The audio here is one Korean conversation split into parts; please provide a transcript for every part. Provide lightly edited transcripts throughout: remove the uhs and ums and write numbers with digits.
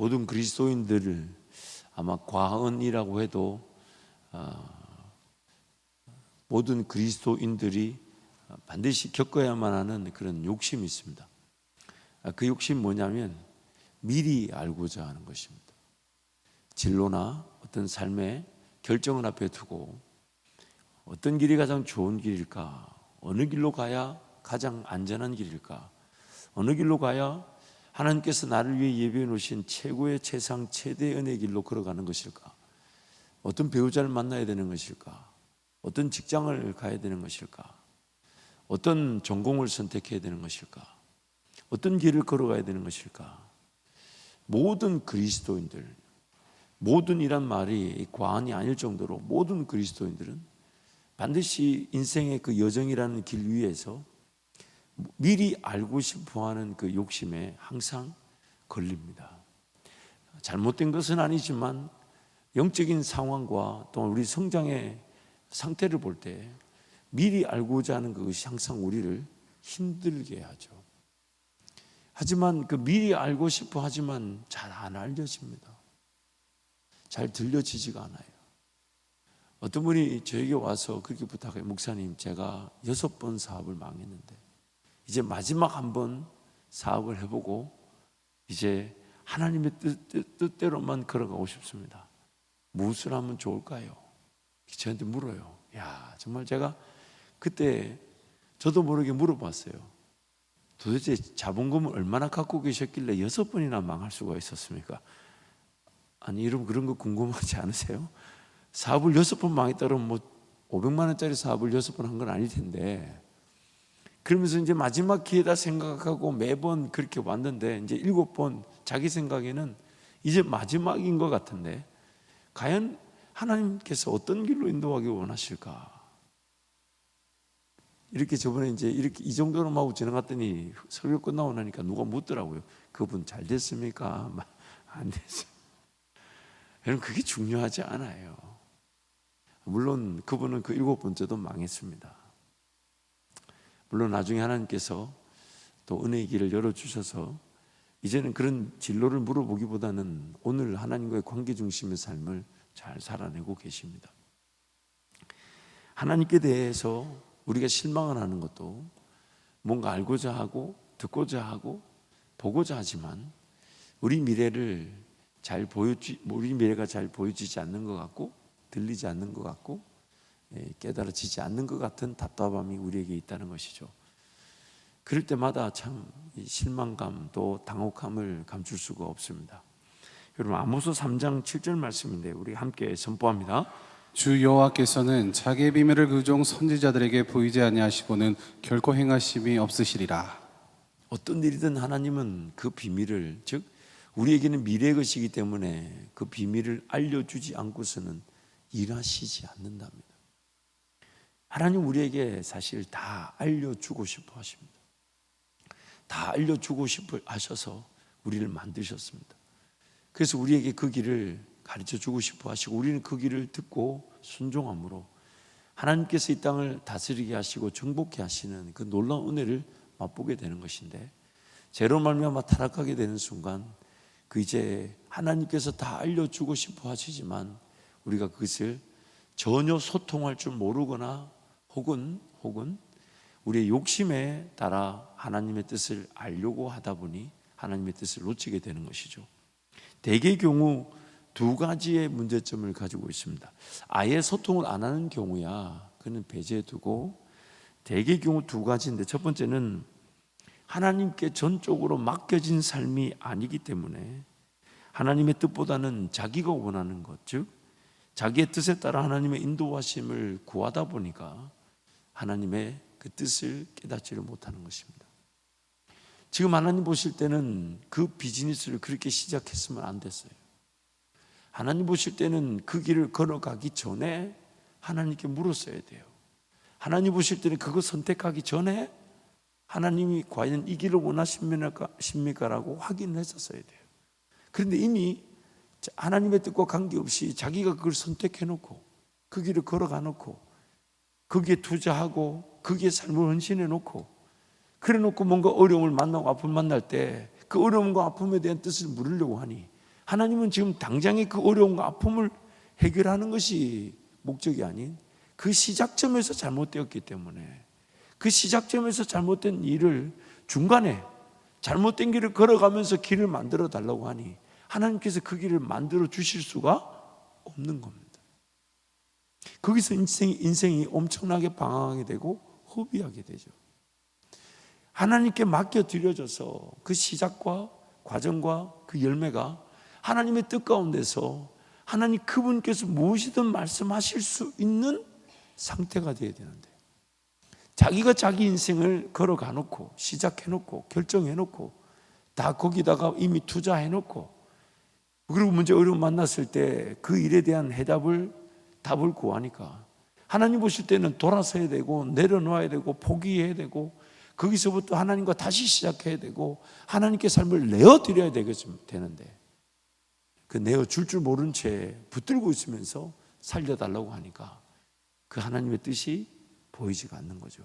모든 그리스도인들을 아마 과언이라고 해도 모든 그리스도인들이 반드시 겪어야만 하는 그런 욕심이 있습니다. 그 욕심 뭐냐면 미리 알고자 하는 것입니다. 진로나 어떤 삶의 결정을 앞에 두고 어떤 길이 가장 좋은 길일까? 어느 길로 가야 가장 안전한 길일까? 어느 길로 가야 하나님께서 나를 위해 예비해 놓으신 최고의 최상 최대의 은혜의 길로 걸어가는 것일까? 어떤 배우자를 만나야 되는 것일까? 어떤 직장을 가야 되는 것일까? 어떤 전공을 선택해야 되는 것일까? 어떤 길을 걸어가야 되는 것일까? 모든 그리스도인들, 모든이란 말이 과언이 아닐 정도로 모든 그리스도인들은 반드시 인생의 그 여정이라는 길 위에서 미리 알고 싶어하는 그 욕심에 항상 걸립니다. 잘못된 것은 아니지만 영적인 상황과 또 우리 성장의 상태를 볼 때 미리 알고자 하는 그것이 항상 우리를 힘들게 하죠. 하지만 그 미리 알고 싶어 하지만 잘 안 알려집니다. 잘 들려지지가 않아요. 어떤 분이 저에게 와서 그렇게 부탁해요. 목사님, 제가 6번 사업을 망했는데 이제 마지막 한 번 사업을 해보고 이제 하나님의 뜻대로만 걸어가고 싶습니다. 무엇을 하면 좋을까요? 저한테 물어요. 야, 정말 제가 그때 저도 모르게 물어봤어요. 도대체 자본금을 얼마나 갖고 계셨길래 6번이나 망할 수가 있었습니까? 아니, 여러분 그런 거 궁금하지 않으세요? 사업을 6번 망했다 그러면 뭐 500만 원짜리 사업을 6번 한 건 아닐 텐데, 그러면서 이제 마지막 기회다 생각하고 매번 그렇게 왔는데 이제 7번 자기 생각에는 이제 마지막인 것 같은데 과연 하나님께서 어떤 길로 인도하기 원하실까? 이렇게 저번에 이제 이렇게 이 정도로 하고 지나갔더니 설교 끝나고 나니까 누가 묻더라고요. 그분 잘 됐습니까? 안 됐어요. 여러분 그게 중요하지 않아요. 물론 그분은 그 7번째도 망했습니다. 물론 나중에 하나님께서 또 은혜의 길을 열어주셔서 이제는 그런 진로를 물어보기보다는 오늘 하나님과의 관계 중심의 삶을 잘 살아내고 계십니다. 하나님께 대해서 우리가 실망을 하는 것도 뭔가 알고자 하고 듣고자 하고 보고자 하지만 우리 미래가 잘 보여지지 않는 것 같고 들리지 않는 것 같고 깨달아지지 않는 것 같은 답답함이 우리에게 있다는 것이죠. 그럴 때마다 참 실망감도 당혹함을 감출 수가 없습니다. 여러분 아모스 3장 7절 말씀인데 우리 함께 선포합니다. 주 여호와께서는 자기의 비밀을 그 종 선지자들에게 보이지 아니하시고는 결코 행하심이 없으시리라. 어떤 일이든 하나님은 그 비밀을, 즉 우리에게는 미래의 것이기 때문에 그 비밀을 알려주지 않고서는 일하시지 않는답니다. 하나님 우리에게 사실 다 알려주고 싶어 하십니다. 다 알려주고 싶어 하셔서 우리를 만드셨습니다. 그래서 우리에게 그 길을 가르쳐주고 싶어 하시고 우리는 그 길을 듣고 순종함으로 하나님께서 이 땅을 다스리게 하시고 정복케 하시는 그 놀라운 은혜를 맛보게 되는 것인데, 죄로 말미암아 타락하게 되는 순간 그 이제 하나님께서 다 알려주고 싶어 하시지만 우리가 그것을 전혀 소통할 줄 모르거나 혹은 우리의 욕심에 따라 하나님의 뜻을 알려고 하다 보니 하나님의 뜻을 놓치게 되는 것이죠. 대개의 경우 두 가지의 문제점을 가지고 있습니다. 아예 소통을 안 하는 경우야 그는 배제해 두고, 대개의 경우 두 가지인데 첫 번째는 하나님께 전적으로 맡겨진 삶이 아니기 때문에 하나님의 뜻보다는 자기가 원하는 것, 즉 자기의 뜻에 따라 하나님의 인도하심을 구하다 보니까 하나님의 그 뜻을 깨닫지를 못하는 것입니다. 지금 하나님 보실 때는 그 비즈니스를 그렇게 시작했으면 안 됐어요. 하나님 보실 때는 그 길을 걸어가기 전에 하나님께 물었어야 돼요. 하나님 보실 때는 그거 선택하기 전에 하나님이 과연 이 길을 원하십니까? 라고 확인을 했었어야 돼요. 그런데 이미 하나님의 뜻과 관계없이 자기가 그걸 선택해놓고 그 길을 걸어가놓고 거기에 투자하고 거기에 삶을 헌신해놓고 그래놓고 뭔가 어려움을 만나고 아픔을 만날 때 그 어려움과 아픔에 대한 뜻을 물으려고 하니 하나님은 지금 당장의 그 어려움과 아픔을 해결하는 것이 목적이 아닌 그 시작점에서 잘못되었기 때문에 그 시작점에서 잘못된 일을 중간에 잘못된 길을 걸어가면서 길을 만들어 달라고 하니 하나님께서 그 길을 만들어 주실 수가 없는 겁니다. 거기서 인생이 엄청나게 방황하게 되고 허비하게 되죠. 하나님께 맡겨드려져서 그 시작과 과정과 그 열매가 하나님의 뜻 가운데서 하나님 그분께서 무엇이든 말씀하실 수 있는 상태가 되어야 되는데, 자기가 자기 인생을 걸어가 놓고 시작해 놓고 결정해 놓고 다 거기다가 이미 투자해 놓고, 그리고 문제 어려움 만났을 때 그 일에 대한 답을 구하니까 하나님 보실 때는 돌아서야 되고 내려놓아야 되고 포기해야 되고 거기서부터 하나님과 다시 시작해야 되고 하나님께 삶을 내어드려야 되는데, 그 내어줄 줄 모른 채 붙들고 있으면서 살려달라고 하니까 그 하나님의 뜻이 보이지가 않는 거죠.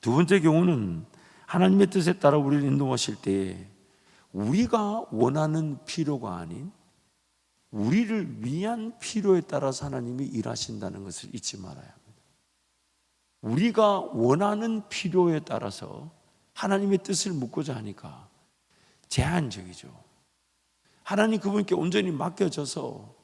두 번째 경우는 하나님의 뜻에 따라 우리를 인도하실 때 우리가 원하는 필요가 아닌 우리를 위한 필요에 따라서 하나님이 일하신다는 것을 잊지 말아야 합니다. 우리가 원하는 필요에 따라서 하나님의 뜻을 묻고자 하니까 제한적이죠. 하나님 그분께 온전히 맡겨져서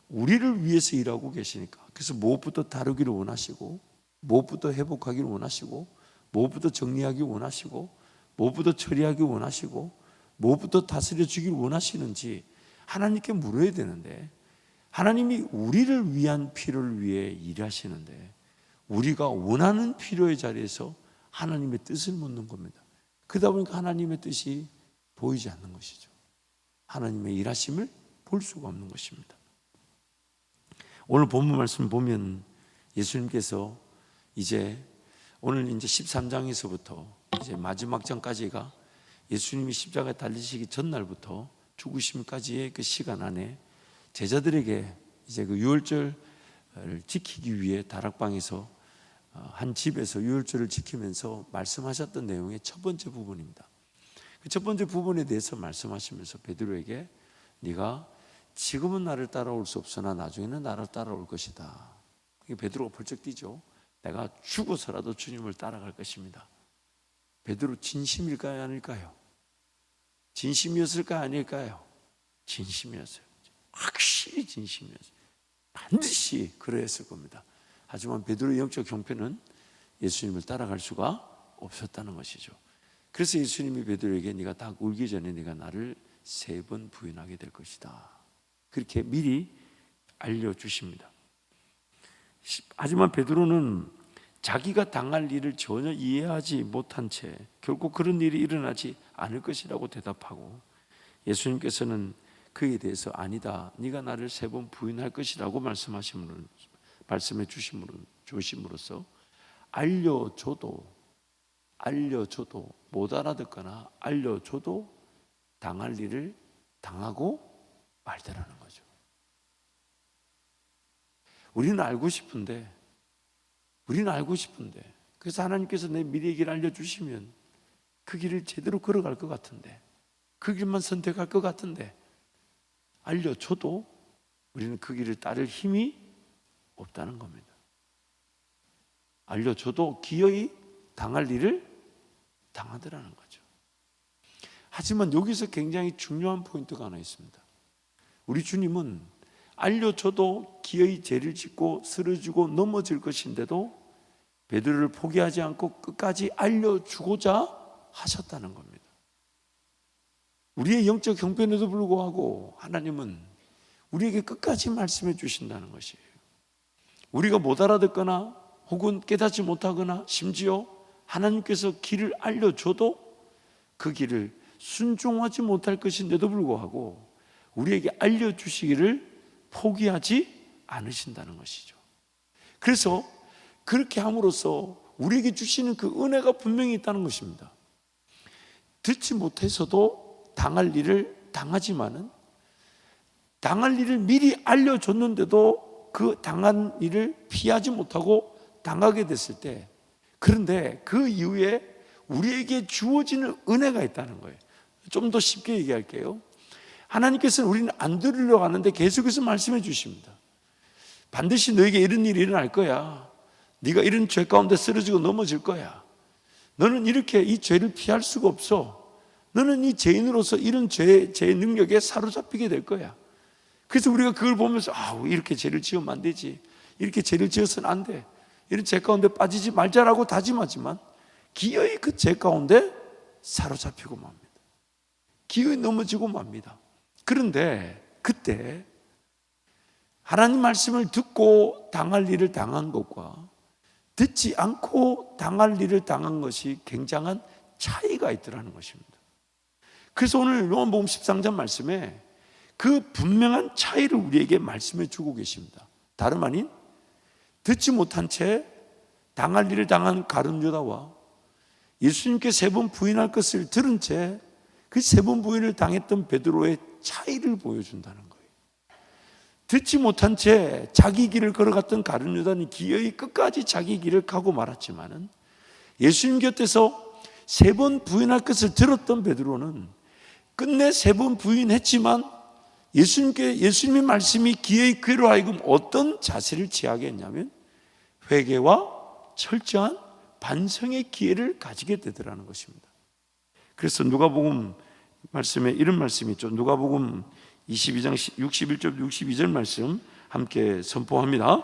우리를 위해서 일하고 계시니까, 그래서 무엇부터 다루기를 원하시고 무엇부터 회복하기를 원하시고 무엇부터 정리하기 원하시고 무엇부터 처리하기 원하시고 무엇부터 다스려 주기를 원하시는지 하나님께 물어야 되는데, 하나님이 우리를 위한 필요를 위해 일하시는데 우리가 원하는 필요의 자리에서 하나님의 뜻을 묻는 겁니다. 그러다 보니까 하나님의 뜻이 보이지 않는 것이죠. 하나님의 일하심을 볼 수가 없는 것입니다. 오늘 본문 말씀 보면 예수님께서 오늘 13장에서부터 이제 마지막 장까지가 예수님이 십자가에 달리시기 전날부터 죽으심까지의 그 시간 안에 제자들에게 이제 그 유월절을 지키기 위해 다락방에서 한 집에서 유월절을 지키면서 말씀하셨던 내용의 첫 번째 부분입니다. 그 첫 번째 부분에 대해서 말씀하시면서 베드로에게 네가 지금은 나를 따라올 수 없으나 나중에는 나를 따라올 것이다. 베드로가 벌쩍 뛰죠. 내가 죽어서라도 주님을 따라갈 것입니다. 베드로 진심일까요, 아닐까요? 진심이었을까, 아닐까요? 진심이었어요. 확실히 진심이었어요. 반드시 그랬을 겁니다. 하지만 베드로의 영적 형편은 예수님을 따라갈 수가 없었다는 것이죠. 그래서 예수님이 베드로에게 네가 딱 울기 전에 네가 나를 3번 부인하게 될 것이다. 그렇게 미리 알려주십니다. 하지만 베드로는 자기가 당할 일을 전혀 이해하지 못한 채 결국 그런 일이 일어나지 않을 것이라고 대답하고, 예수님께서는 그에 대해서 아니다, 네가 나를 3번 부인할 것이라고 말씀해 주심으로써 알려줘도 못 알아듣거나 알려줘도 당할 일을 당하고 말더라는 거죠. 우리는 알고 싶은데 그래서 하나님께서 내 미래의 길을 알려주시면 그 길을 제대로 걸어갈 것 같은데, 그 길만 선택할 것 같은데 알려줘도 우리는 그 길을 따를 힘이 없다는 겁니다. 알려줘도 기어이 당할 일을 당하더라는 거죠. 하지만 여기서 굉장히 중요한 포인트가 하나 있습니다. 우리 주님은 알려줘도 기어이 죄를 짓고 쓰러지고 넘어질 것인데도 베드로를 포기하지 않고 끝까지 알려주고자 하셨다는 겁니다. 우리의 영적 형편에도 불구하고 하나님은 우리에게 끝까지 말씀해 주신다는 것이에요. 우리가 못 알아듣거나 혹은 깨닫지 못하거나 심지어 하나님께서 길을 알려줘도 그 길을 순종하지 못할 것인데도 불구하고 우리에게 알려주시기를 포기하지 않으신다는 것이죠. 그래서 그렇게 함으로써 우리에게 주시는 그 은혜가 분명히 있다는 것입니다. 듣지 못해서도 당할 일을 당하지만은 당할 일을 미리 알려줬는데도 그 당한 일을 피하지 못하고 당하게 됐을 때, 그런데 그 이후에 우리에게 주어지는 은혜가 있다는 거예요. 좀 더 쉽게 얘기할게요. 하나님께서는 우리는 안 들으려고 하는데 계속해서 말씀해 주십니다. 반드시 너에게 이런 일이 일어날 거야. 네가 이런 죄 가운데 쓰러지고 넘어질 거야. 너는 이렇게 이 죄를 피할 수가 없어. 너는 이 죄인으로서 이런 죄의 능력에 사로잡히게 될 거야. 그래서 우리가 그걸 보면서 이렇게 죄를 지으면 안 되지. 이렇게 죄를 지어서는 안 돼. 이런 죄 가운데 빠지지 말자라고 다짐하지만 기어이 그 죄 가운데 사로잡히고 맙니다. 기어이 넘어지고 맙니다. 그런데 그때 하나님 말씀을 듣고 당할 일을 당한 것과 듣지 않고 당할 일을 당한 것이 굉장한 차이가 있더라는 것입니다. 그래서 오늘 요한복음 13장 말씀에 그 분명한 차이를 우리에게 말씀해 주고 계십니다. 다름 아닌 듣지 못한 채 당할 일을 당한 가룟 유다와 예수님께 3번 부인할 것을 들은 채 그 3번 부인을 당했던 베드로의 차이를 보여준다는 거예요. 듣지 못한 채 자기 길을 걸어갔던 가룟 유다는 기어이 끝까지 자기 길을 가고 말았지만은 예수님 곁에서 3번 부인할 것을 들었던 베드로는 끝내 3번 부인했지만 예수님의 말씀이 기어이 그로 하여금 어떤 자세를 취하게 했냐면 회개와 철저한 반성의 기회를 가지게 되더라는 것입니다. 그래서 누가복음 말씀에 이런 말씀이 있죠. 누가복음 22장 61절 62절 말씀 함께 선포합니다.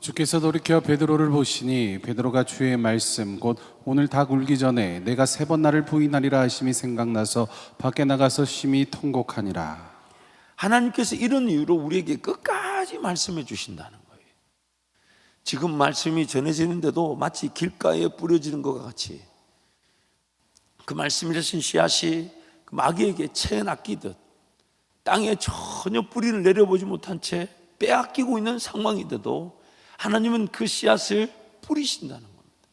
주께서 돌이켜 베드로를 보시니 베드로가 주의 말씀 곧 오늘 닭 울기 전에 내가 3번 나를 부인하리라 하심이 생각나서 밖에 나가서 심히 통곡하니라. 하나님께서 이런 이유로 우리에게 끝까지 말씀해 주신다는 거예요. 지금 말씀이 전해지는데도 마치 길가에 뿌려지는 것과 같이 그 말씀이라신 씨앗이 마귀에게 채 낚이듯 땅에 전혀 뿌리를 내려보지 못한 채 빼앗기고 있는 상황인데도 하나님은 그 씨앗을 뿌리신다는 겁니다.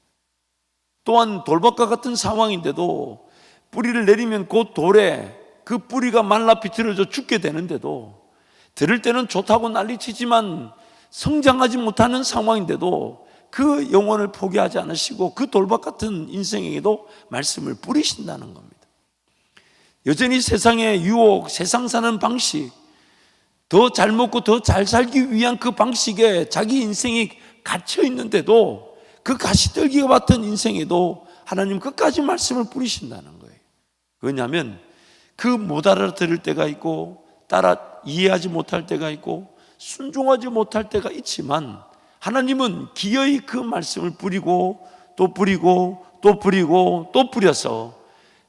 또한 돌밭과 같은 상황인데도 뿌리를 내리면 곧 돌에 그 뿌리가 말라 비틀어져 죽게 되는데도 들을 때는 좋다고 난리치지만 성장하지 못하는 상황인데도 그 영혼을 포기하지 않으시고 그 돌밭 같은 인생에게도 말씀을 뿌리신다는 겁니다. 여전히 세상의 유혹, 세상 사는 방식, 더 잘 먹고 더 잘 살기 위한 그 방식에 자기 인생이 갇혀 있는데도 그 가시떨기와 같은 인생에도 하나님 끝까지 말씀을 뿌리신다는 거예요. 왜냐하면 그 못 알아들을 때가 있고 따라 이해하지 못할 때가 있고 순종하지 못할 때가 있지만 하나님은 기어이 그 말씀을 뿌리고 또 뿌리고 또 뿌리고 또 뿌려서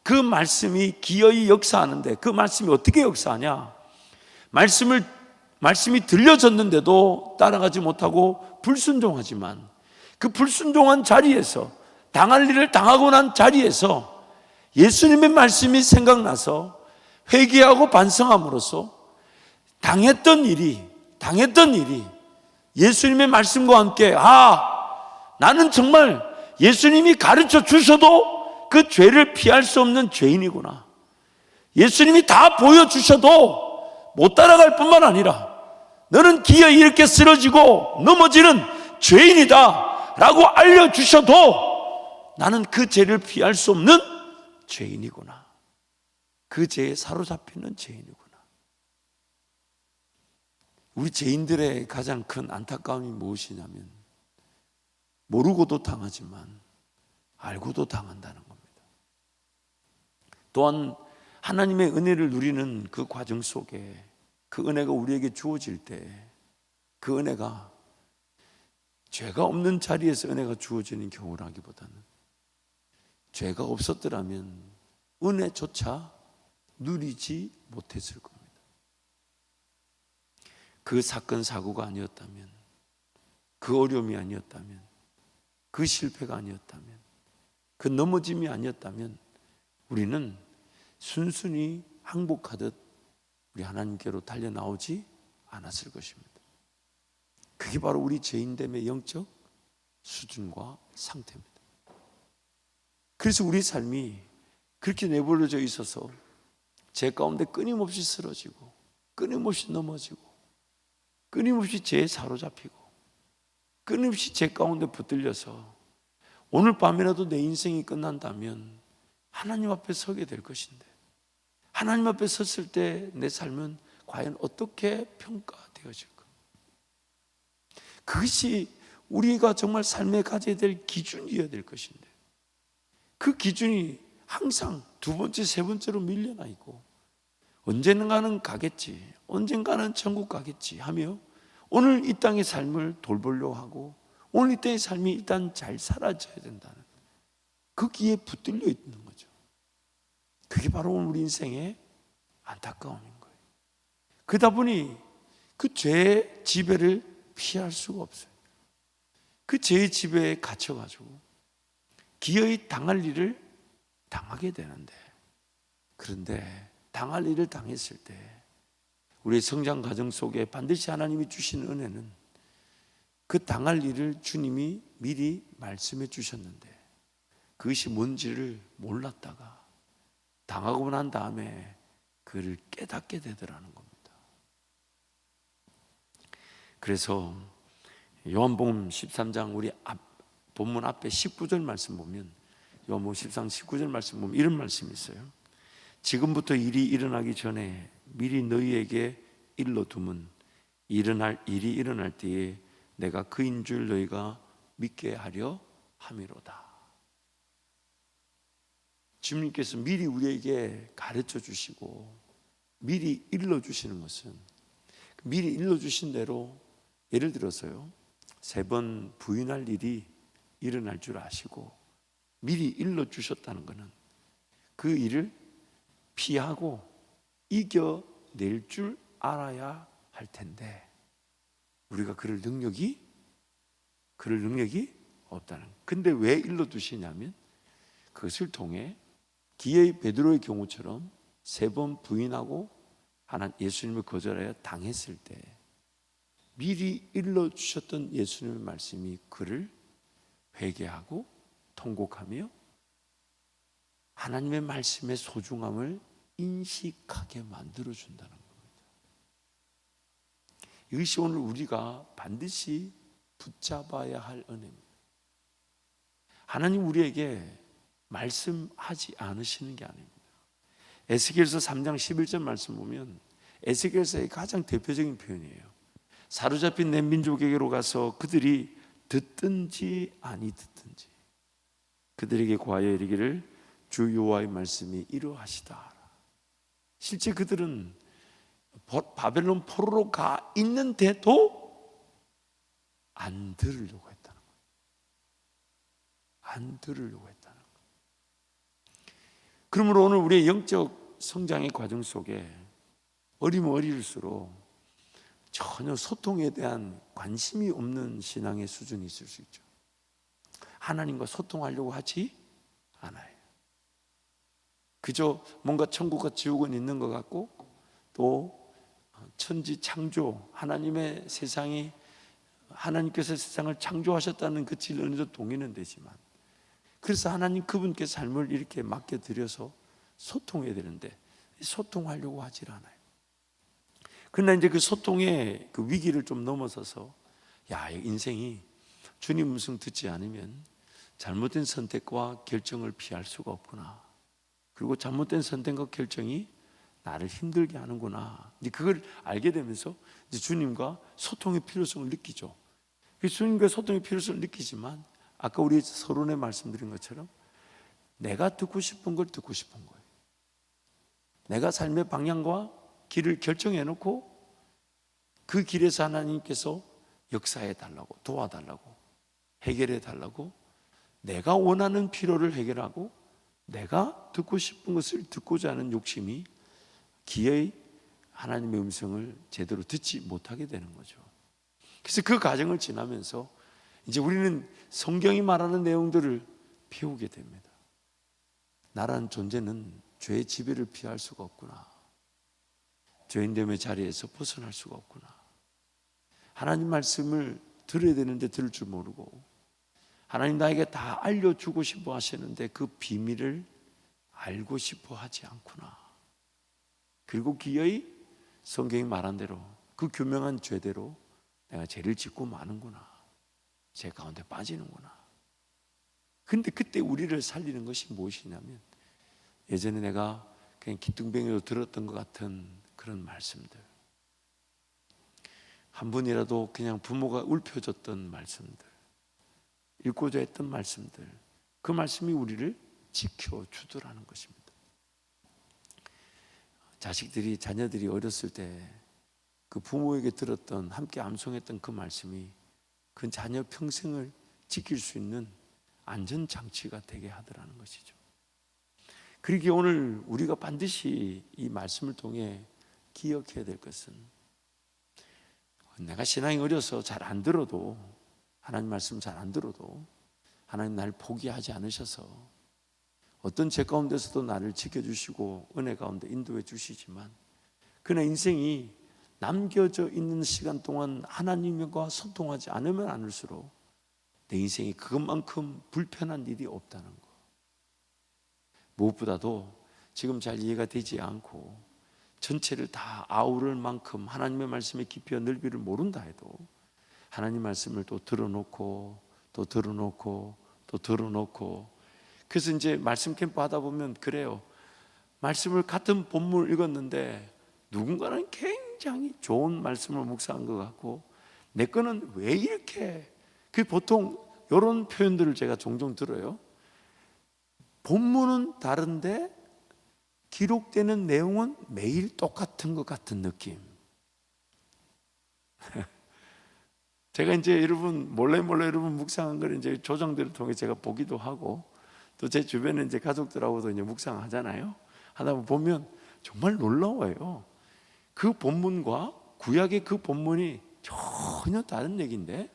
그 말씀이 기어이 역사하는데 그 말씀이 어떻게 역사하냐? 말씀이 들려졌는데도 따라가지 못하고 불순종하지만 그 불순종한 자리에서 당할 일을 당하고 난 자리에서 예수님의 말씀이 생각나서 회개하고 반성함으로써 당했던 일이 예수님의 말씀과 함께 나는 정말 예수님이 가르쳐 주셔도 그 죄를 피할 수 없는 죄인이구나. 예수님이 다 보여주셔도 못 따라갈 뿐만 아니라 너는 기어이 이렇게 쓰러지고 넘어지는 죄인이다 라고 알려주셔도 나는 그 죄를 피할 수 없는 죄인이구나. 그 죄에 사로잡히는 죄인이구나. 우리 죄인들의 가장 큰 안타까움이 무엇이냐면 모르고도 당하지만 알고도 당한다는 겁니다. 또한 하나님의 은혜를 누리는 그 과정 속에 그 은혜가 우리에게 주어질 때 그 은혜가 죄가 없는 자리에서 은혜가 주어지는 경우라기보다는 죄가 없었더라면 은혜조차 누리지 못했을 겁니다. 그 사건 사고가 아니었다면, 그 어려움이 아니었다면, 그 실패가 아니었다면, 그 넘어짐이 아니었다면 우리는 순순히 항복하듯 우리 하나님께로 달려나오지 않았을 것입니다. 그게 바로 우리 죄인됨의 영적 수준과 상태입니다. 그래서 우리 삶이 그렇게 내버려져 있어서 죄 가운데 끊임없이 쓰러지고 끊임없이 넘어지고 끊임없이 죄에 사로잡히고 끊임없이 죄 가운데 붙들려서 오늘 밤이라도 내 인생이 끝난다면 하나님 앞에 서게 될 것인데 하나님 앞에 섰을 때 내 삶은 과연 어떻게 평가되어질까? 그것이 우리가 정말 삶에 가져야 될 기준이어야 될 것인데, 그 기준이 항상 두 번째, 세 번째로 밀려나 있고, 언젠가는 가겠지, 언젠가는 천국 가겠지 하며 오늘 이 땅의 삶을 돌보려고 하고, 오늘 이 땅의 삶이 일단 잘 살아져야 된다는 거기에 붙들려 있는 거죠. 그게 바로 우리 인생의 안타까움인 거예요. 그러다 보니 그 죄의 지배를 피할 수가 없어요. 그 죄의 지배에 갇혀가지고 기어이 당할 일을 당하게 되는데, 그런데 당할 일을 당했을 때 우리의 성장 과정 속에 반드시 하나님이 주신 은혜는 그 당할 일을 주님이 미리 말씀해 주셨는데, 그것이 뭔지를 몰랐다가 당하고 난 다음에 그를 깨닫게 되더라는 겁니다. 그래서 요한복음 13장 우리 본문 앞에 19절 말씀 보면, 요한복음 13장 19절 말씀 보면 이런 말씀이 있어요. 지금부터 일이 일어나기 전에 미리 너희에게 일러두면 일어날 일이 일어날 때에 내가 그인 줄 너희가 믿게 하려 함이로다. 주님께서 미리 우리에게 가르쳐 주시고 미리 일러 주시는 것은, 미리 일러 주신 대로, 예를 들어서요, 3번 부인할 일이 일어날 줄 아시고 미리 일러 주셨다는 것은 그 일을 피하고 이겨낼 줄 알아야 할 텐데, 우리가 그럴 능력이 없다는. 근데 왜 일러 두시냐면, 그것을 통해 기의 베드로의 경우처럼 3번 부인하고 예수님을 거절하여 당했을 때 미리 일러 주셨던 예수님의 말씀이 그를 회개하고 통곡하며 하나님의 말씀의 소중함을 인식하게 만들어 준다는 겁니다. 이것이 오늘 우리가 반드시 붙잡아야 할 은혜입니다. 하나님 우리에게 말씀하지 않으시는 게 아닙니다. 에스겔서 3장 11절 말씀 보면 에스겔서의 가장 대표적인 표현이에요. 사로잡힌 내 민족에게로 가서 그들이 듣든지 아니 듣든지 그들에게 고하여 이르기를 주 여호와의 말씀이 이러하시다. 실제 그들은 바벨론 포로로 가 있는데도 안 들으려고 했다는 거예요. 안 들으려고 했다는 거예요. 그러므로 오늘 우리의 영적 성장의 과정 속에 어리면 어릴수록 전혀 소통에 대한 관심이 없는 신앙의 수준이 있을 수 있죠. 하나님과 소통하려고 하지 않아요. 그저 뭔가 천국과 지옥은 있는 것 같고, 또 천지 창조, 하나님의 세상이, 하나님께서 세상을 창조하셨다는 그 진리도 동의는 되지만, 그래서 하나님 그분께 삶을 이렇게 맡겨드려서 소통해야 되는데 소통하려고 하질 않아요. 그러나 이제 그 소통의 그 위기를 좀 넘어서서, 야, 인생이 주님 음성 듣지 않으면 잘못된 선택과 결정을 피할 수가 없구나. 그리고 잘못된 선택과 결정이 나를 힘들게 하는구나. 이제 그걸 알게 되면서 이제 주님과 소통의 필요성을 느끼죠. 주님과 소통의 필요성을 느끼지만, 아까 우리 서론에 말씀드린 것처럼 내가 듣고 싶은 걸 듣고 싶은 거예요. 내가 삶의 방향과 길을 결정해 놓고 그 길에서 하나님께서 역사해 달라고, 도와달라고, 해결해 달라고, 내가 원하는 필요를 해결하고 내가 듣고 싶은 것을 듣고자 하는 욕심이 기어이 하나님의 음성을 제대로 듣지 못하게 되는 거죠. 그래서 그 과정을 지나면서 이제 우리는 성경이 말하는 내용들을 배우게 됩니다. 나라는 존재는 죄의 지배를 피할 수가 없구나. 죄인됨의 자리에서 벗어날 수가 없구나. 하나님 말씀을 들어야 되는데 들을 줄 모르고, 하나님 나에게 다 알려주고 싶어 하시는데 그 비밀을 알고 싶어 하지 않구나. 그리고 기어이 성경이 말한 대로 그 규명한 죄대로 내가 죄를 짓고 마는구나. 죄 가운데 빠지는구나. 근데 그때 우리를 살리는 것이 무엇이냐면, 예전에 내가 그냥 기뚱뱅이로 들었던 것 같은 그런 말씀들, 한 번이라도 그냥 부모가 울펴줬던 말씀들, 읽고자 했던 말씀들, 그 말씀이 우리를 지켜주더라는 것입니다. 자녀들이 어렸을 때 그 부모에게 들었던, 함께 암송했던 그 말씀이 그 자녀 평생을 지킬 수 있는 안전장치가 되게 하더라는 것이죠. 그러기에 오늘 우리가 반드시 이 말씀을 통해 기억해야 될 것은, 내가 신앙이 어려서 잘 안 들어도, 하나님 말씀 잘 안 들어도 하나님 나를 포기하지 않으셔서 어떤 죄 가운데서도 나를 지켜주시고 은혜 가운데 인도해 주시지만, 그러나 인생이 남겨져 있는 시간 동안 하나님과 소통하지 않으면 않을수록 내 인생이 그것만큼 불편한 일이 없다는 것. 무엇보다도 지금 잘 이해가 되지 않고 전체를 다 아우를 만큼 하나님의 말씀의 깊이와 넓이를 모른다 해도 하나님 말씀을 또 들어놓고 또 들어놓고 또 들어놓고, 그래서 이제 말씀 캠프 하다 보면 그래요. 말씀을 같은 본문을 읽었는데 누군가는 굉장히 좋은 말씀을 묵상한 것 같고 내 거는 왜 이렇게, 그 보통 이런 표현들을 제가 종종 들어요. 본문은 다른데 기록되는 내용은 매일 똑같은 것 같은 느낌. 제가 이제 여러분 몰래 여러분 묵상한 걸 이제 조정들을 통해 제가 보기도 하고 또 제 주변에 이제 가족들하고도 이제 묵상하잖아요. 하다 보면 정말 놀라워요. 그 본문과 구약의 그 본문이 전혀 다른 얘기인데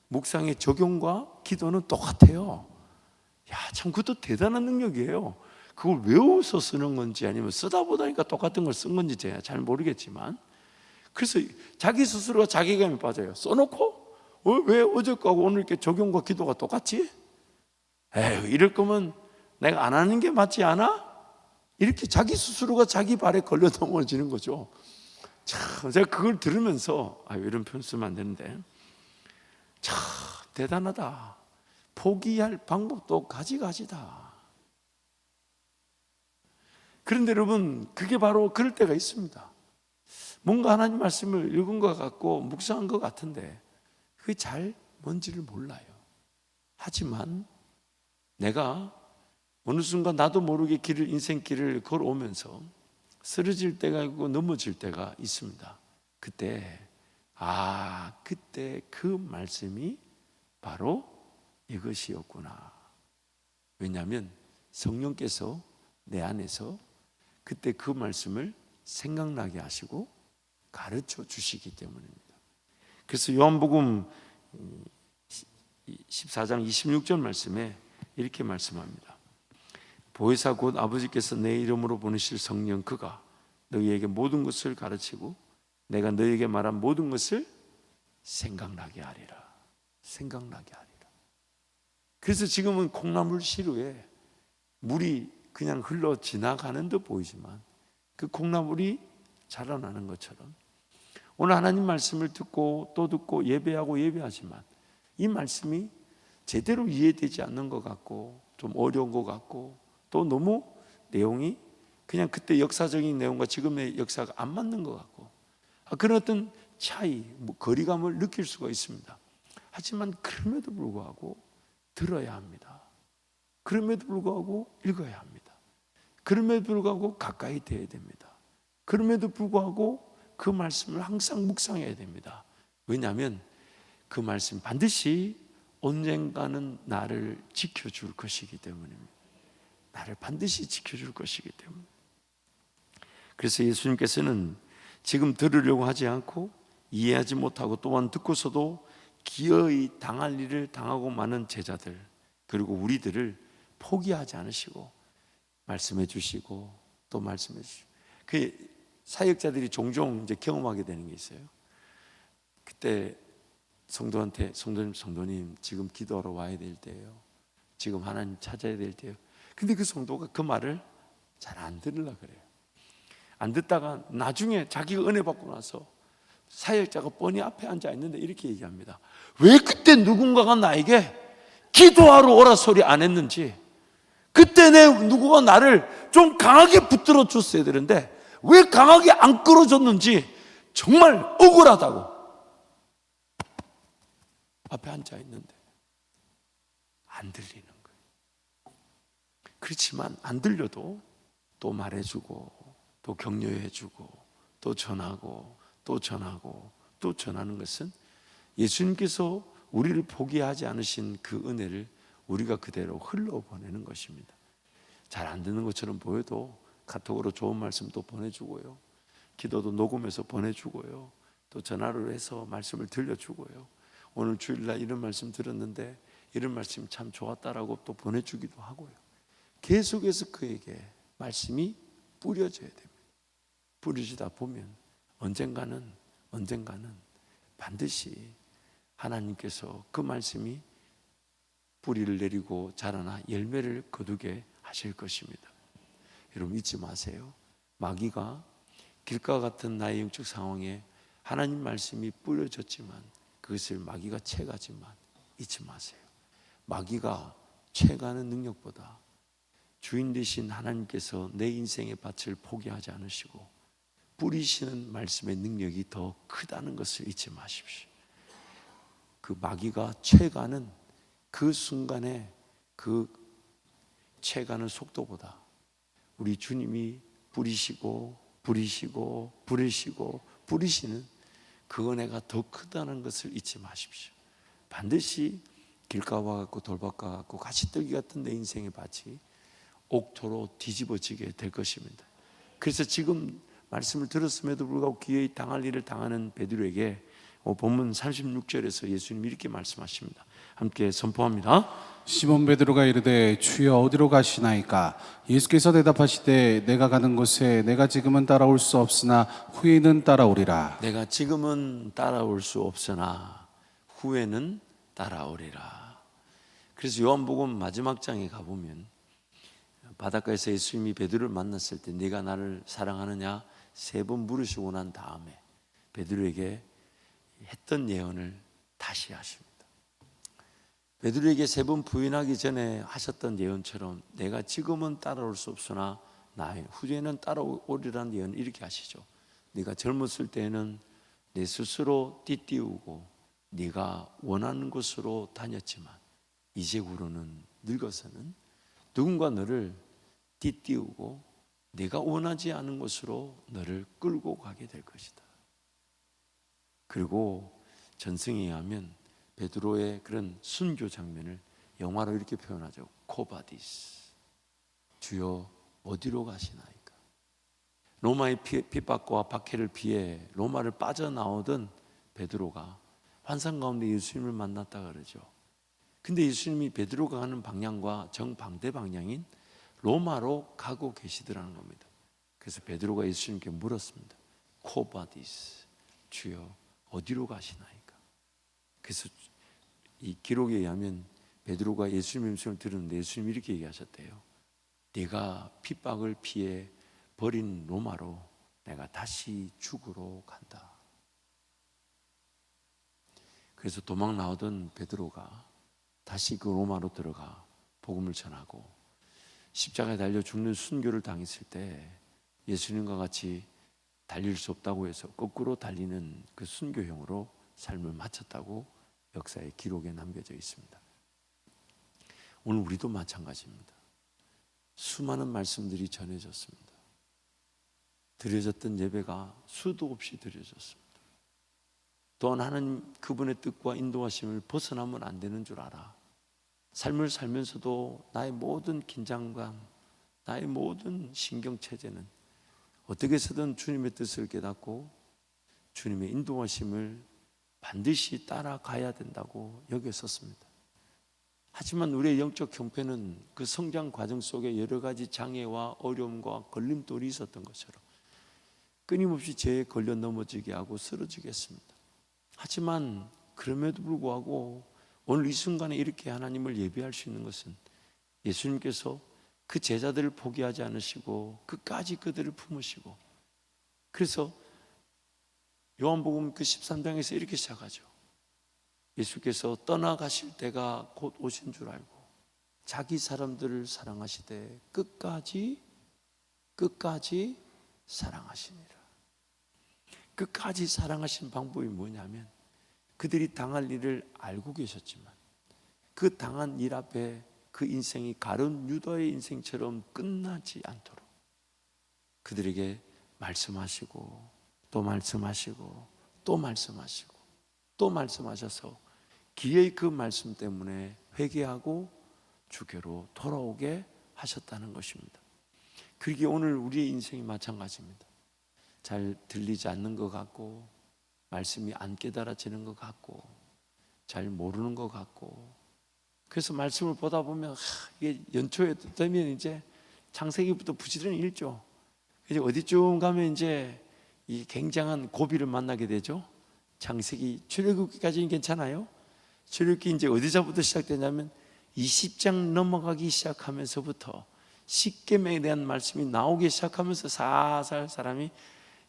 묵상의 적용과 기도는 똑같아요. 야, 참 그것도 대단한 능력이에요. 그걸 외워서 쓰는 건지 아니면 쓰다 보다니까 똑같은 걸 쓴 건지 제가 잘 모르겠지만, 그래서 자기 스스로가 자괴감에 빠져요. 써놓고 왜 어제 거하고 오늘 이렇게 적용과 기도가 똑같지? 에휴, 이럴 거면 내가 안 하는 게 맞지 않아? 이렇게 자기 스스로가 자기 발에 걸려 넘어지는 거죠. 참, 제가 그걸 들으면서 이런 표현 쓰면 안 되는데, 참 대단하다. 포기할 방법도 가지가지다. 그런데 여러분, 그게 바로 그럴 때가 있습니다. 뭔가 하나님 말씀을 읽은 것 같고 묵상한 것 같은데 그게 잘 뭔지를 몰라요. 하지만 내가 어느 순간 나도 모르게 인생길을 걸어오면서 쓰러질 때가 있고 넘어질 때가 있습니다. 그때 그 말씀이 바로 이것이었구나. 왜냐하면 성령께서 내 안에서 그때 그 말씀을 생각나게 하시고 가르쳐 주시기 때문입니다. 그래서 요한복음 14장 26절 말씀에 이렇게 말씀합니다. 보혜사 곧 아버지께서 내 이름으로 보내실 성령 그가 너희에게 모든 것을 가르치고 내가 너희에게 말한 모든 것을 생각나게 하리라. 생각나게 하리라. 그래서 지금은 콩나물 시루에 물이 그냥 흘러 지나가는 듯 보이지만 그 콩나물이 자라나는 것처럼 오늘 하나님 말씀을 듣고 또 듣고 예배하고 예배하지만 이 말씀이 제대로 이해되지 않는 것 같고 좀 어려운 것 같고 또 너무 내용이 그냥 그때 역사적인 내용과 지금의 역사가 안 맞는 것 같고 그런 어떤 차이, 거리감을 느낄 수가 있습니다. 하지만 그럼에도 불구하고 들어야 합니다. 그럼에도 불구하고 읽어야 합니다. 그럼에도 불구하고 가까이 대해야 됩니다. 그럼에도 불구하고 그 말씀을 항상 묵상해야 됩니다. 왜냐하면 그 말씀 반드시 언젠가는 나를 지켜줄 것이기 때문입니다. 나를 반드시 지켜줄 것이기 때문에. 그래서 예수님께서는 지금 들으려고 하지 않고 이해하지 못하고 또한 듣고서도 기어이 당할 일을 당하고 많은 제자들 그리고 우리들을 포기하지 않으시고 말씀해 주시고 또 말씀해 주시고 그 사역자들이 종종 이제 경험하게 되는 게 있어요. 그때 성도한테 성도님 지금 기도하러 와야 될 때예요. 지금 하나님 찾아야 될 때예요. 근데 그 성도가 그 말을 잘 안 들으려고 그래요. 안 듣다가 나중에 자기가 은혜 받고 나서 사역자가 뻔히 앞에 앉아 있는데 이렇게 얘기합니다. 왜 그때 누군가가 나에게 기도하러 오라 소리 안 했는지 그때 누구가 나를 좀 강하게 붙들어 줬어야 되는데 왜 강하게 안 끌어줬는지 정말 억울하다고. 앞에 앉아 있는데 안 들리는 거예요. 그렇지만 안 들려도 또 말해주고 또 격려해주고 또 전하고 또 전하고 또 전하는 것은 예수님께서 우리를 포기하지 않으신 그 은혜를 우리가 그대로 흘러보내는 것입니다. 잘 안 듣는 것처럼 보여도 카톡으로 좋은 말씀도 보내주고요, 기도도 녹음해서 보내주고요, 또 전화로 해서 말씀을 들려주고요, 오늘 주일날 이런 말씀 들었는데 이런 말씀 참 좋았다라고 또 보내주기도 하고요. 계속해서 그에게 말씀이 뿌려져야 됩니다. 뿌려지다 보면 언젠가는 반드시 하나님께서 그 말씀이 뿌리를 내리고 자라나 열매를 거두게 하실 것입니다. 여러분 잊지 마세요. 마귀가 길가 같은 나의 영적 상황에 하나님 말씀이 뿌려졌지만 그것을 마귀가 채가지만 잊지 마세요. 마귀가 채가는 능력보다 주인 되신 하나님께서 내 인생의 밭을 포기하지 않으시고 뿌리시는 말씀의 능력이 더 크다는 것을 잊지 마십시오. 그 마귀가 채가는 그 순간에 그 채가는 속도보다 우리 주님이 뿌리시는 그 은혜가 더 크다는 것을 잊지 마십시오. 반드시 길가와 같고 돌밭과 같고 가시떨기 같은 내 인생의 밭이 옥토로 뒤집어지게 될 것입니다. 그래서 지금 말씀을 들었음에도 불구하고 기회에 당할 일을 당하는 베드로에게 본문 36절에서 예수님이 이렇게 말씀하십니다. 함께 선포합니다. 시몬 베드로가 이르되 주여 어디로 가시나이까? 예수께서 대답하시되 내가 가는 곳에 내가 지금은 따라올 수 없으나 후에는 따라오리라. 내가 지금은 따라올 수 없으나 후에는 따라오리라. 그래서 요한복음 마지막 장에 가보면 바닷가에서 예수님이 베드로를 만났을 때 네가 나를 사랑하느냐 3번 물으시고 난 다음에 베드로에게 했던 예언을 다시 하십니다. 베드로에게 3번 부인하기 전에 하셨던 예언처럼 내가 지금은 따라올 수 없으나 나의 후에는 따라오리라는 예언을 이렇게 하시죠. 네가 젊었을 때는 내 스스로 띠띠우고 네가 원하는 곳으로 다녔지만 이제후로는 늙어서는 누군가 너를 띠띠우고 네가 원하지 않은 곳으로 너를 끌고 가게 될 것이다. 그리고 전승에 의하면 베드로의 그런 순교 장면을 영화로 이렇게 표현하죠. 코바디스, 주여 어디로 가시나이까? 로마의 핍박과 박해를 피해 로마를 빠져나오던 베드로가 환상 가운데 예수님을 만났다 그러죠. 근데 예수님이 베드로가 가는 방향과 정반대 방향인 로마로 가고 계시더라는 겁니다. 그래서 베드로가 예수님께 물었습니다. 코바디스, 주여 어디로 가시나이까? 그래서 이 기록에 의하면 베드로가 예수님의 말씀을 들었는데 예수님이 이렇게 얘기하셨대요. 네가 핍박을 피해 버린 로마로 내가 다시 죽으러 간다. 그래서 도망 나오던 베드로가 다시 그 로마로 들어가 복음을 전하고 십자가에 달려 죽는 순교를 당했을 때 예수님과 같이 달릴 수 없다고 해서 거꾸로 달리는 그 순교형으로 삶을 마쳤다고 역사의 기록에 남겨져 있습니다. 오늘 우리도 마찬가지입니다. 수많은 말씀들이 전해졌습니다. 드려졌던 예배가 수도 없이 드려졌습니다. 또한 하나님 그분의 뜻과 인도하심을 벗어나면 안 되는 줄 알아. 삶을 살면서도 나의 모든 긴장감, 나의 모든 신경체제는 어떻게 해서든 주님의 뜻을 깨닫고 주님의 인도하심을 반드시 따라가야 된다고 여겼었습니다. 하지만 우리의 영적 형편은 그 성장 과정 속에 여러 가지 장애와 어려움과 걸림돌이 있었던 것처럼 끊임없이 죄에 걸려 넘어지게 하고 쓰러지게 했습니다. 하지만 그럼에도 불구하고 오늘 이 순간에 이렇게 하나님을 예배할 수 있는 것은 예수님께서 그 제자들을 포기하지 않으시고 끝까지 그들을 품으시고, 그래서 요한복음 그 13장에서 이렇게 시작하죠. 예수께서 떠나가실 때가 곧 오신 줄 알고 자기 사람들을 사랑하시되 끝까지 사랑하시니라. 끝까지 사랑하신 방법이 뭐냐면 그들이 당할 일을 알고 계셨지만 그 당한 일 앞에 그 인생이 가룟 유다의 인생처럼 끝나지 않도록 그들에게 말씀하시고 또 말씀하시고 또 말씀하시고 또 말씀하셔서 기회의 그 말씀 때문에 회개하고 주께로 돌아오게 하셨다는 것입니다. 그게 오늘 우리의 인생이 마찬가지입니다. 잘 들리지 않는 것 같고 말씀이 안 깨달아지는 것 같고 잘 모르는 것 같고 그래서 말씀을 보다 보면 이게 연초에 되면 이제 창세기부터 부지런히 읽죠. 이제 어디쯤 가면 이제 이 굉장한 고비를 만나게 되죠. 창세기 출애굽기까지는 괜찮아요. 출애굽기 이제 어디서부터 시작되냐면 20장 넘어가기 시작하면서부터 십계명에 대한 말씀이 나오기 시작하면서 살살 사람이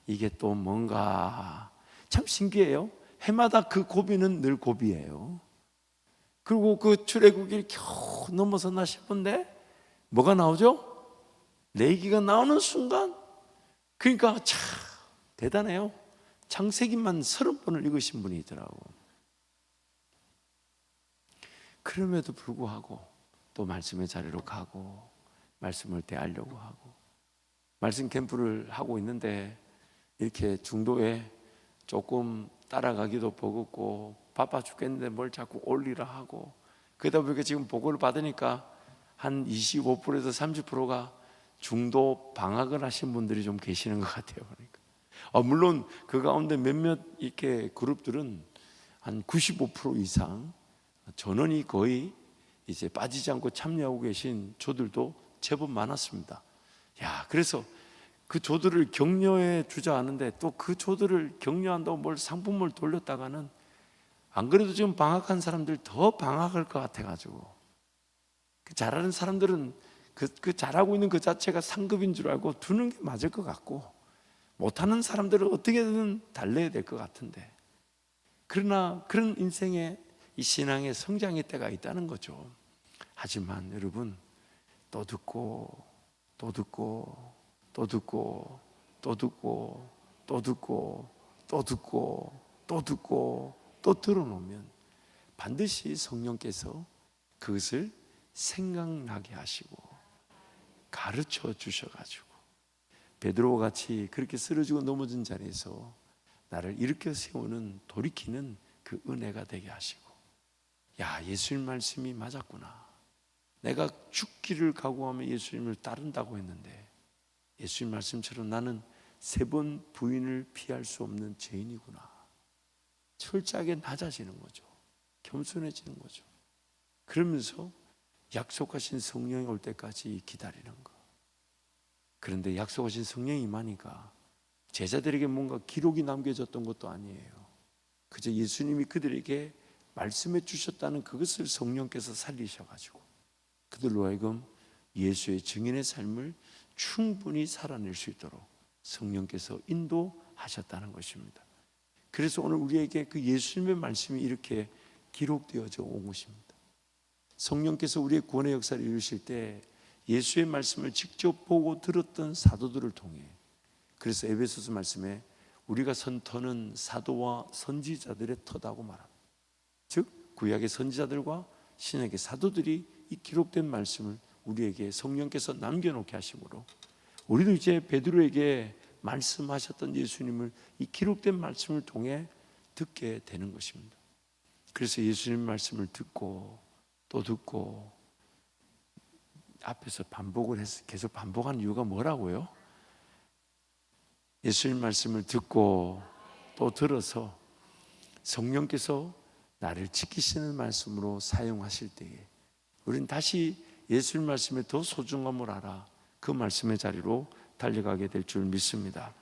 이게 또 뭔가 참 신기해요. 해마다 그 고비는 늘 고비예요. 그리고 그 출애굽기를 겨우 넘어섰나 싶은데 뭐가 나오죠? 레위기가 나오는 순간 그러니까 참 대단해요. 창세기만 30번을 읽으신 분이 있더라고. 그럼에도 불구하고 또 말씀의 자리로 가고 말씀을 대하려고 하고 말씀 캠프를 하고 있는데 이렇게 중도에 조금 따라가기도 버겁고 바빠 죽겠는데 뭘 자꾸 올리라 하고 그러다 보니까 지금 보고를 받으니까 한 25%에서 30%가 중도 방학을 하신 분들이 좀 계시는 것 같아요. 그러니까 물론 그 가운데 몇몇 이렇게 그룹들은 한 95% 이상 전원이 거의 이제 빠지지 않고 참여하고 계신 조들도 제법 많았습니다. 야, 그래서 그 조들을 격려해 주자 하는데 또 그 조들을 격려한다고 뭘 상품을 돌렸다가는 안 그래도 지금 방학한 사람들 더 방학할 것 같아가지고 그 잘하는 사람들은 그 잘하고 있는 그 자체가 상급인 줄 알고 두는 게 맞을 것 같고 못하는 사람들은 어떻게든 달래야 될 것 같은데 그러나 그런 인생의 이 신앙의 성장의 때가 있다는 거죠. 하지만 여러분 또 듣고 또 듣고 또 듣고 또 듣고 또 듣고 또 듣고 또 듣고 또 들어놓으면 반드시 성령께서 그것을 생각나게 하시고 가르쳐 주셔가지고 베드로와 같이 그렇게 쓰러지고 넘어진 자리에서 나를 일으켜 세우는 돌이키는 그 은혜가 되게 하시고 야, 예수님 말씀이 맞았구나. 내가 죽기를 각오하며 예수님을 따른다고 했는데 예수님 말씀처럼 나는 3번 부인을 피할 수 없는 죄인이구나. 철저하게 낮아지는 거죠. 겸손해지는 거죠. 그러면서 약속하신 성령이 올 때까지 기다리는 거. 그런데 약속하신 성령이 임하니까 제자들에게 뭔가 기록이 남겨졌던 것도 아니에요. 그저 예수님이 그들에게 말씀해 주셨다는 그것을 성령께서 살리셔가지고 그들로 하여금 예수의 증인의 삶을 충분히 살아낼 수 있도록 성령께서 인도하셨다는 것입니다. 그래서 오늘 우리에게 그 예수님의 말씀이 이렇게 기록되어져 온 것입니다. 성령께서 우리의 구원의 역사를 이루실 때 예수의 말씀을 직접 보고 들었던 사도들을 통해 그래서 에베소서 말씀에 우리가 선 터는 사도와 선지자들의 터다고 말합니다. 즉 구약의 선지자들과 신약의 사도들이 이 기록된 말씀을 우리에게 성령께서 남겨놓게 하심으로 우리도 이제 베드로에게 말씀하셨던 예수님을 이 기록된 말씀을 통해 듣게 되는 것입니다. 그래서 예수님 말씀을 듣고 또 듣고 앞에서 반복을 해서 계속 반복하는 이유가 뭐라고요? 예수님 말씀을 듣고 또 들어서 성령께서 나를 지키시는 말씀으로 사용하실 때에 우리는 다시 예수님 말씀의 더 소중함을 알아 그 말씀의 자리로 달려가게 될 줄 믿습니다.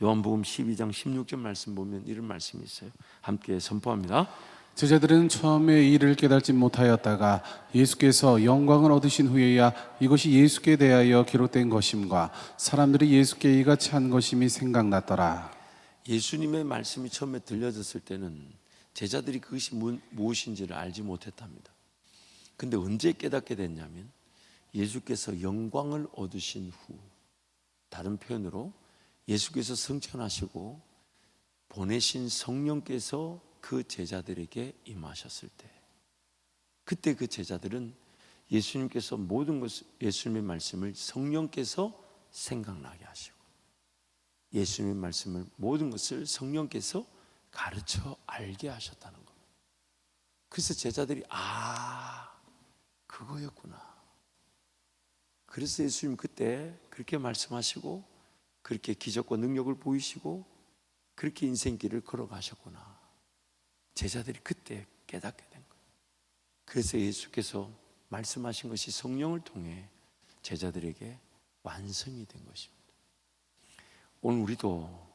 요한복음 12장 16절 말씀 보면 이런 말씀이 있어요. 함께 선포합니다. 제자들은 처음에 이를 깨닫지 못하였다가 예수께서 영광을 얻으신 후에야 이것이 예수께 대하여 기록된 것임과 사람들이 예수께 이같이 한 것임이 생각났더라. 예수님의 말씀이 처음에 들려졌을 때는 제자들이 그것이 무엇인지를 알지 못했답니다. 근데 언제 깨닫게 됐냐면 예수께서 영광을 얻으신 후, 다른 표현으로 예수께서 승천하시고 보내신 성령께서 그 제자들에게 임하셨을 때, 그때 그 제자들은 예수님께서 모든 것을, 예수님의 말씀을 성령께서 생각나게 하시고 예수님의 말씀을 모든 것을 성령께서 가르쳐 알게 하셨다는 겁니다. 그래서 제자들이 그거였구나. 그래서 예수님 그때 그렇게 말씀하시고 그렇게 기적과 능력을 보이시고 그렇게 인생길을 걸어가셨구나. 제자들이 그때 깨닫게 된 거예요. 그래서 예수께서 말씀하신 것이 성령을 통해 제자들에게 완성이 된 것입니다. 오늘 우리도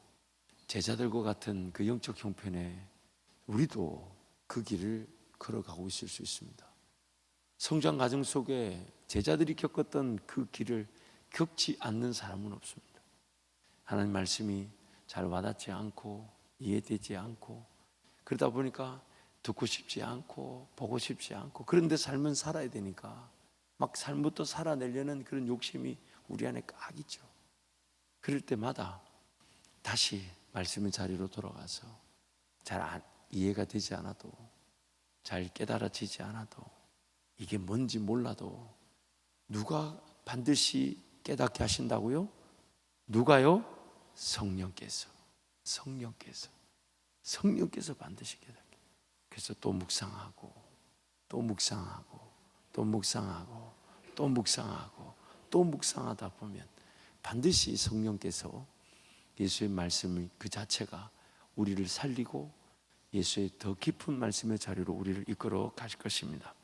제자들과 같은 그 영적 형편에 우리도 그 길을 걸어가고 있을 수 있습니다. 성장 과정 속에 제자들이 겪었던 그 길을 겪지 않는 사람은 없습니다. 하나님 말씀이 잘 와닿지 않고 이해되지 않고 그러다 보니까 듣고 싶지 않고 보고 싶지 않고 그런데 삶은 살아야 되니까 막 삶부터 살아내려는 그런 욕심이 우리 안에 꽉 있죠. 그럴 때마다 다시 말씀의 자리로 돌아가서 잘 이해가 되지 않아도 잘 깨달아지지 않아도 이게 뭔지 몰라도 누가 반드시 깨닫게 하신다고요? 누가요? 성령께서 반드시 깨닫게. 그래서 또 묵상하고 또 묵상하고 또 묵상하고 또 묵상하고 또 묵상하다 보면 반드시 성령께서 예수의 말씀을 그 자체가 우리를 살리고 예수의 더 깊은 말씀의 자리로 우리를 이끌어 가실 것입니다.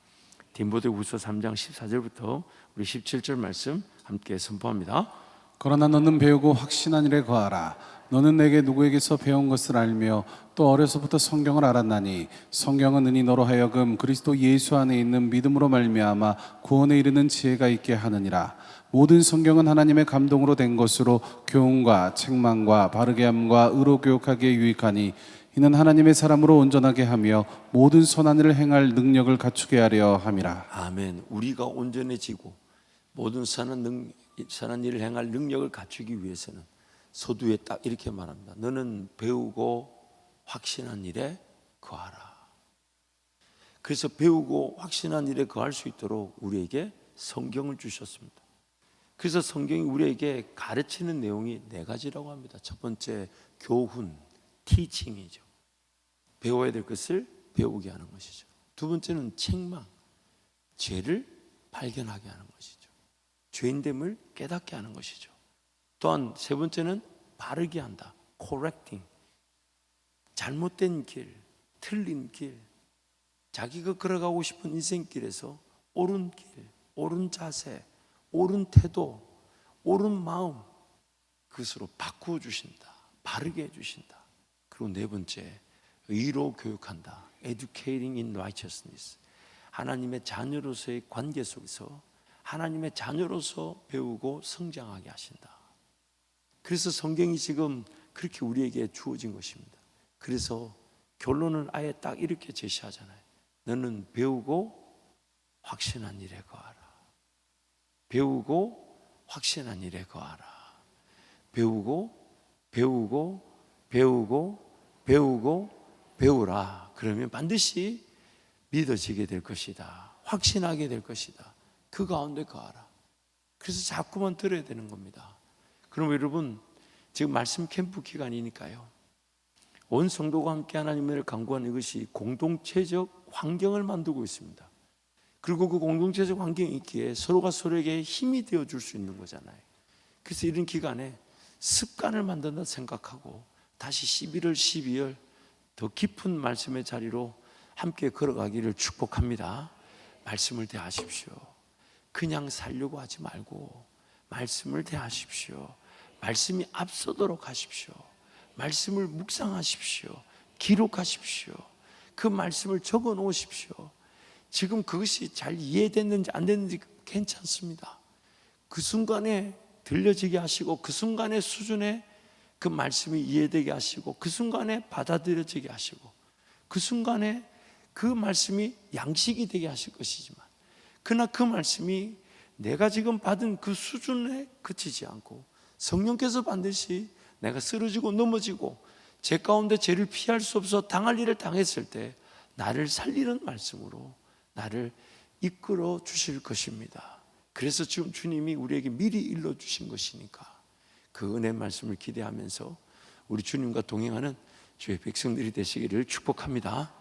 디모데후서 3장 14절부터 우리 17절 말씀 함께 선포합니다. 그러나 너는 배우고 확신한 일에 거하라. 너는 내게 누구에게서 배운 것을 알며 또 어려서부터 성경을 알았나니 성경은 은히 너로 하여금 그리스도 예수 안에 있는 믿음으로 말미암아 구원에 이르는 지혜가 있게 하느니라. 모든 성경은 하나님의 감동으로 된 것으로 교훈과 책망과 바르게 함과 의로 교육하기에 유익하니 이는 하나님의 사람으로 온전하게 하며 모든 선한 일을 행할 능력을 갖추게 하려 함이라. 아멘. 우리가 온전해지고 모든 선한 일을 행할 능력을 갖추기 위해서는 서두에 딱 이렇게 말합니다. 너는 배우고 확신한 일에 거하라. 그래서 배우고 확신한 일에 거할 수 있도록 우리에게 성경을 주셨습니다. 그래서 성경이 우리에게 가르치는 내용이 4가지라고 합니다. 첫 번째, 교훈, 티칭이죠. 배워야 될 것을 배우게 하는 것이죠. 두 번째는 책망, 죄를 발견하게 하는 것이죠. 죄인됨을 깨닫게 하는 것이죠. 또한 세 번째는 바르게 한다, correcting. 잘못된 길, 틀린 길, 자기가 걸어가고 싶은 인생길에서 옳은 길, 옳은 자세, 옳은 태도, 옳은 마음, 그것으로 바꾸어 주신다, 바르게 해주신다. 그리고 네 번째, 의로 교육한다, educating in righteousness. 하나님의 자녀로서의 관계 속에서 하나님의 자녀로서 배우고 성장하게 하신다. 그래서 성경이 지금 그렇게 우리에게 주어진 것입니다. 그래서 결론은 아예 딱 이렇게 제시하잖아요. 너는 배우고 확신한 일에 거하라. 배우고 확신한 일에 거하라. 배우고 배우라. 그러면 반드시 믿어지게 될 것이다. 확신하게 될 것이다. 그 가운데 거하라. 그래서 자꾸만 들어야 되는 겁니다. 그럼 여러분, 지금 말씀 캠프 기간이니까요, 온 성도가 함께 하나님을 간구하는 이것이 공동체적 환경을 만들고 있습니다. 그리고 그 공동체적 환경이 있기에 서로가 서로에게 힘이 되어줄 수 있는 거잖아요. 그래서 이런 기간에 습관을 만든다 생각하고 다시 11월, 12월 더 깊은 말씀의 자리로 함께 걸어가기를 축복합니다. 말씀을 대하십시오. 그냥 살려고 하지 말고 말씀을 대하십시오. 말씀이 앞서도록 하십시오. 말씀을 묵상하십시오. 기록하십시오. 그 말씀을 적어 놓으십시오. 지금 그것이 잘 이해됐는지 안 됐는지 괜찮습니다. 그 순간에 들려지게 하시고 그 순간의 수준에 그 말씀이 이해되게 하시고 그 순간에 받아들여지게 하시고 그 순간에 그 말씀이 양식이 되게 하실 것이지만 그러나 그 말씀이 내가 지금 받은 그 수준에 그치지 않고 성령께서 반드시 내가 쓰러지고 넘어지고 제 가운데 죄를 피할 수 없어 당할 일을 당했을 때 나를 살리는 말씀으로 나를 이끌어 주실 것입니다. 그래서 지금 주님이 우리에게 미리 일러 주신 것이니까 그 은혜 말씀을 기대하면서 우리 주님과 동행하는 주의 백성들이 되시기를 축복합니다.